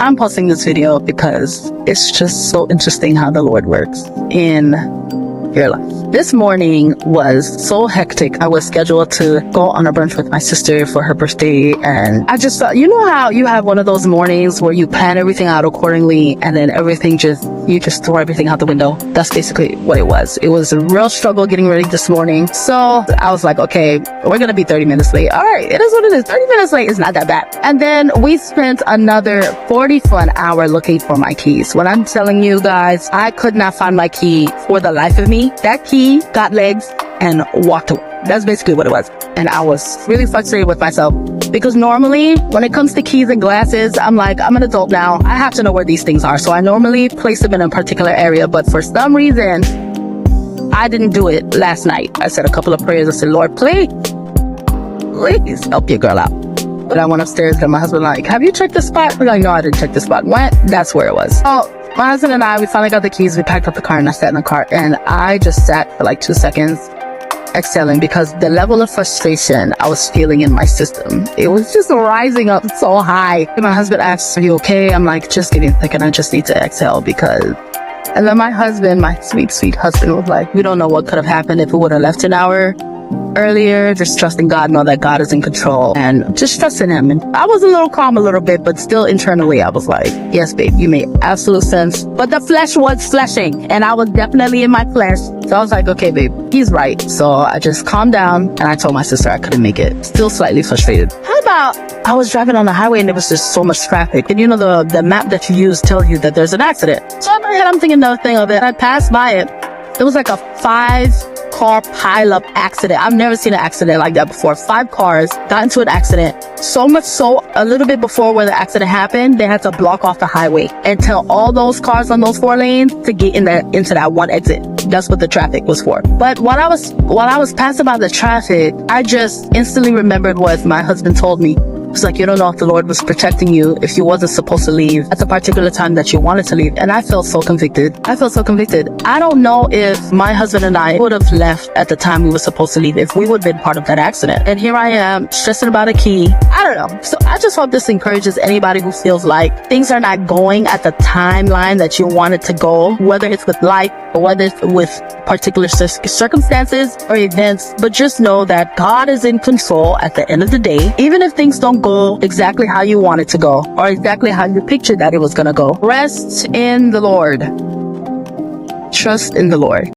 I'm posting this video because it's just so interesting how the Lord works in your life. This morning was so hectic. I was scheduled to go on a brunch with my sister for her birthday, and I just thought, you know how you have one of those mornings where you plan everything out accordingly and then you just throw everything out the window? That's basically what it was. It was a real struggle getting ready this morning. So I was like, okay, we're gonna be 30 minutes late. All right, it is what it is. 30 minutes late is not that bad. And then we spent another 40 for an hour looking for my keys. When I'm telling you guys, I could not find my key for the life of me. That key got legs and walked away. That's basically what it was. And I was really frustrated with myself because normally when it comes to keys and glasses, I'm like, I'm an adult now. I have to know where these things are. So I normally place them in a particular area, but for some reason, I didn't do it last night. I said a couple of prayers. I said, Lord, please help your girl out. But I went upstairs and my husband like, have you checked the spot? We're like, no, I didn't check the spot. What? That's where it was. Oh, my husband and I, we finally got the keys. We packed up the car and I sat in the car and I just sat for like 2 seconds exhaling because the level of frustration I was feeling in my system, it was just rising up so high. And my husband asked, are you okay? I'm like, just give me a second. I just need to exhale because... And then my husband, my sweet, sweet husband was like, we don't know what could have happened if we would have left an hour earlier. Just trusting God, know that God is in control and just trusting him. And I was a little calm a little bit, but still internally I was like, yes, babe, you made absolute sense. But the flesh was fleshing and I was definitely in my flesh. So I was like, okay, babe, he's right. So I just calmed down and I told my sister I couldn't make it. Still slightly frustrated. How about I was driving on the highway and there was just so much traffic. And you know, the map that you use tells you that there's an accident. So in my head, I'm thinking another thing of it. I passed by it. It was like a 5-car pileup accident. I've never seen an accident like that before. 5 cars got into an accident. So much so, a little bit before when the accident happened, they had to block off the highway and tell all those cars on those 4 lanes to get into that one exit. That's what the traffic was for. But while I was passing by the traffic, I just instantly remembered what my husband told me. It's like, you don't know if the Lord was protecting you if you wasn't supposed to leave at the particular time that you wanted to leave. And I felt so convicted. I don't know if my husband and I would have left at the time we were supposed to leave if we would have been part of that accident. And here I am stressing about a key. I don't know. So I just hope this encourages anybody who feels like things are not going at the timeline that you want it to go, whether it's with life or whether it's with particular circumstances or events. But just know that God is in control at the end of the day. Even if things don't go exactly how you want it to go or exactly how you pictured that it was going to go. Rest in the Lord. Trust in the Lord.